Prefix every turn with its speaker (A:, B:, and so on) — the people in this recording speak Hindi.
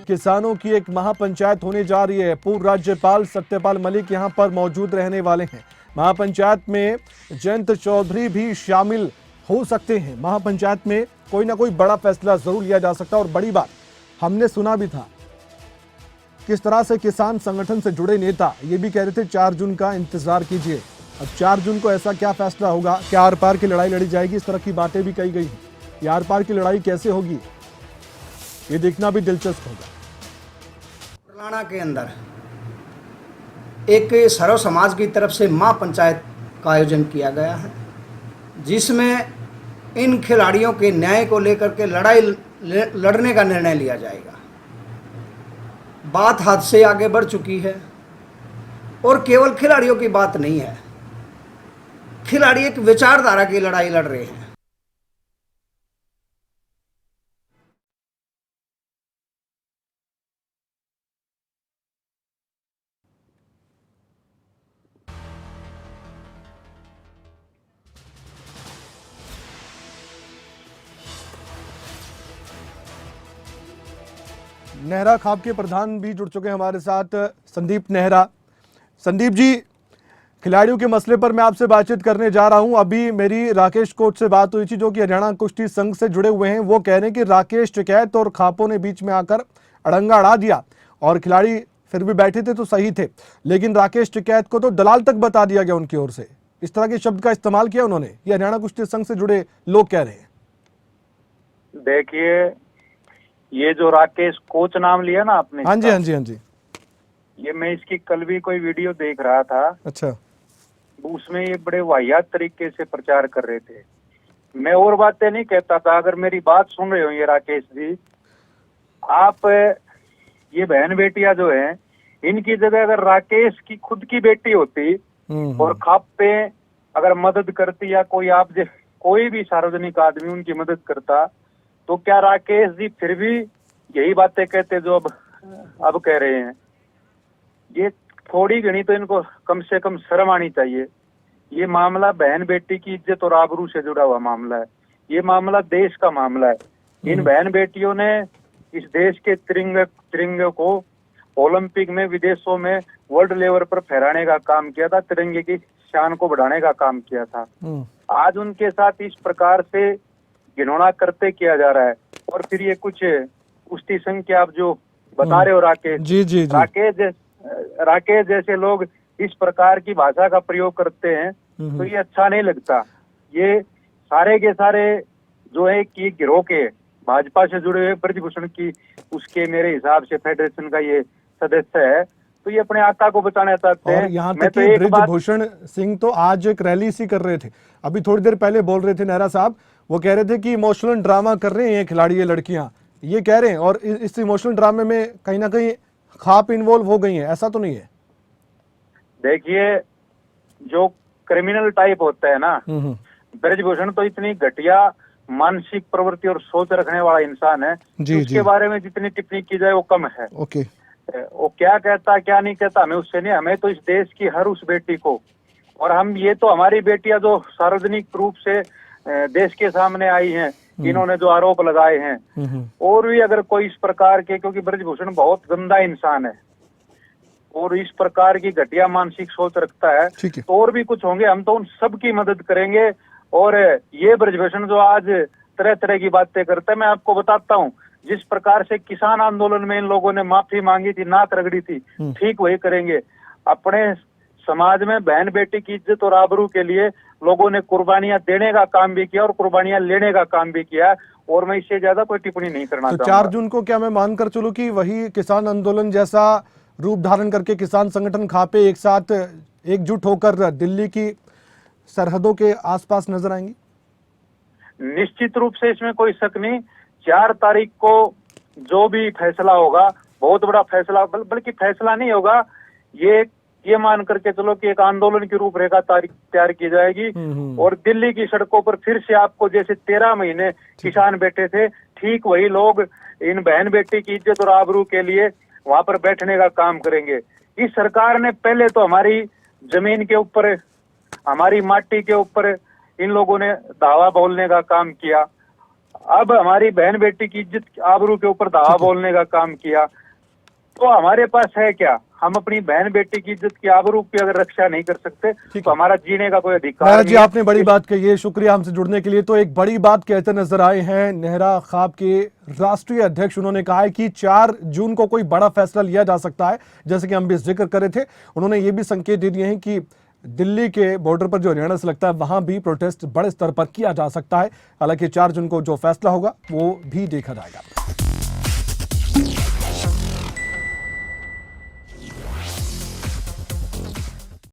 A: किसानों की एक महापंचायत होने जा रही है। पूर्व राज्यपाल सत्यपाल मलिक यहां पर मौजूद रहने वाले हैं। महापंचायत में जयंत चौधरी भी शामिल हो सकते हैं। महापंचायत में कोई ना कोई बड़ा फैसला जरूर लिया जा सकता है। और बड़ी बात हमने सुना भी था, किस तरह से किसान संगठन से जुड़े नेता ये भी कह रहे थे 4 जून का इंतजार कीजिए। अब 4 जून को ऐसा क्या फैसला होगा, क्या आर पार की लड़ाई लड़ी जाएगी, इस तरह की बातें भी कही गई हैं। ये आर पार की लड़ाई कैसे होगी, ये देखना भी दिलचस्प होगा।
B: पुराना के अंदर एक सर्व समाज की तरफ से महापंचायत का आयोजन किया गया है, जिसमें इन खिलाड़ियों के न्याय को लेकर के लड़ने का निर्णय लिया जाएगा। बात हद से आगे बढ़ चुकी है और केवल खिलाड़ियों की बात नहीं है, खिलाड़ी एक विचारधारा की लड़ाई लड़ रहे हैं।
A: नेहरा खाप के प्रधान भी जुड़ चुके हैं हमारे साथ, संदीप नेहरा। संदीप जी, खिलाड़ियों के मसले पर मैं आपसे बातचीत करने जा रहा हूं। अभी मेरी राकेश कोच से बात हुई थी, जो कि हरियाणा कुश्ती संघ से जुड़े हुए हैं। वो कह रहे हैं कि राकेश टिकैत और खापों ने बीच में आकर अड़ंगा अड़ा दिया और खिलाड़ी फिर भी बैठे थे तो सही थे, लेकिन राकेश टिकैत को तो दलाल तक बता दिया गया उनकी ओर से। इस तरह के शब्द का इस्तेमाल किया उन्होंने, ये हरियाणा कुश्ती संघ से जुड़े लोग कह रहे हैं।
C: देखिए, ये जो राकेश कोच नाम लिया ना आपने,
A: हाँ जी हाँ जी हाँ जी,
C: ये मैं इसकी कल भी कोई वीडियो देख रहा था।
A: अच्छा,
C: उसमें ये बड़े वाहियात तरीके से प्रचार कर रहे थे। मैं और बातें नहीं कहता था। अगर मेरी बात सुन रहे हो ये राकेश जी, आप ये बहन बेटियां जो है, इनकी जगह अगर राकेश की खुद की बेटी होती और खाप पे अगर मदद करती, या कोई भी सार्वजनिक आदमी उनकी मदद करता, तो क्या राकेश जी फिर भी यही बातें कहते जो अब कह रहे हैं? ये थोड़ी घनी तो इनको कम से कम शर्म आनी चाहिए। ये मामला बहन बेटी की इज्जत और आबरू से जुड़ा हुआ मामला है। ये मामला देश का मामला है। इन बहन बेटियों ने इस देश के तिरंगे को ओलंपिक में, विदेशों में, वर्ल्ड लेवल पर फहराने का काम किया था, तिरंगे की शान को बढ़ाने का काम किया था। आज उनके साथ इस प्रकार से घिनौना करते किया जा रहा है। और फिर ये कुछ कुश्ती संघ के आप जो बता रहे हो राकेश जी, राकेश जैसे लोग इस प्रकार की भाषा का प्रयोग करते हैं, तो ये अच्छा नहीं लगता। ये सारे के सारे जो है कि गिरोह के भाजपा से जुड़े हुए ब्रजभूषण की, उसके मेरे हिसाब से फेडरेशन का ये सदस्य है, तो ये अपने आका को बचाना चाहते हैं।
A: यहाँ तक कि ब्रजभूषण सिंह तो आज एक रैली सी कर रहे थे, अभी थोड़ी देर पहले बोल रहे थे नेहरा साहब, वो कह रहे थे कि इमोशनल ड्रामा कर रहे हैं ये खिलाड़ी, ये लड़कियां, ये कह रहे हैं। और इस इमोशनल ड्रामे में कहीं ना कहीं खाप इन्वॉल्व हो गई है, ऐसा तो नहीं है?
C: देखिए, जो क्रिमिनल टाइप होता है ना, ब्रजभूषण तो इतनी घटिया मानसिक प्रवृत्ति और सोच रखने वाला इंसान है, उसके बारे में जितनी टिप्पणी की जाए वो कम है।
A: ओके,
C: वो क्या कहता क्या नहीं कहता हमें उससे नहीं। हमें तो इस देश की हर उस बेटी को, और हम ये तो हमारी बेटियां जो सार्वजनिक रूप से देश के सामने आई हैं, इन्होंने जो आरोप लगाए हैं, और भी अगर कोई इस प्रकार के, क्योंकि ब्रजभूषण बहुत गंदा इंसान है और इस प्रकार की घटिया मानसिक सोच रखता है, तो और भी कुछ होंगे, हम तो उन सब की मदद करेंगे। और ये ब्रजभूषण जो आज तरह तरह की बातें करता है, मैं आपको बताता हूँ, जिस प्रकार से किसान आंदोलन में इन लोगों ने माफी मांगी थी, नाक रगड़ी थी, ठीक वही करेंगे। अपने समाज में बहन बेटी की इज्जत और आबरू के लिए लोगों ने कुर्बानियां देने का काम भी किया और कुर्बानियां लेने का काम भी किया, और मैं इससे ज्यादा कोई टिप्पणी नहीं करना चाहूंगा।
A: 4 जून को क्या मैं मानकर चलूं कि वही किसान आंदोलन जैसा रूप धारण करके किसान संगठन खापे एक साथ एकजुट होकर दिल्ली की सरहदों के आसपास नजर आएंगी?
C: निश्चित रूप से, इसमें कोई शक नहीं। 4 तारीख को जो भी फैसला होगा, बहुत बड़ा फैसला, बल्कि फैसला नहीं होगा, ये मान करके चलो कि एक आंदोलन की रूपरेखा तैयार की जाएगी। और दिल्ली की सड़कों पर फिर से आपको जैसे 13 महीने किसान बैठे थे, ठीक वही लोग इन बहन बेटी की इज्जत और आबरू के लिए वहां पर बैठने का काम करेंगे। इस सरकार ने पहले तो हमारी जमीन के ऊपर, हमारी माटी के ऊपर इन लोगों ने दावा बोलने का काम किया। अब हमारी बहन बेटी की इज्जत आबरू के ऊपर धावा बोलने का काम किया, तो हमारे पास है क्या? हम अपनी बहन बेटी की इज्जत की आबरू की अगर रक्षा नहीं कर सकते तो हमारा जीने का कोई अधिकार
A: नेहरा
C: नहीं
A: जी,
C: है।
A: आपने बड़ी बात कही है, शुक्रिया हमसे जुड़ने के लिए। तो एक बड़ी बात कहते नजर आए हैं नेहरा खाप के राष्ट्रीय अध्यक्ष। उन्होंने कहा है कि 4 जून को कोई बड़ा फैसला लिया जा सकता है, जैसे कि हम भी जिक्र कर रहे थे। उन्होंने ये भी संकेत दे दिए हैं कि दिल्ली के बॉर्डर पर जो हरियाणा से लगता है वहां भी प्रोटेस्ट बड़े स्तर पर किया जा सकता है। हालांकि 4 जून को जो फैसला होगा वो भी देखा जाएगा।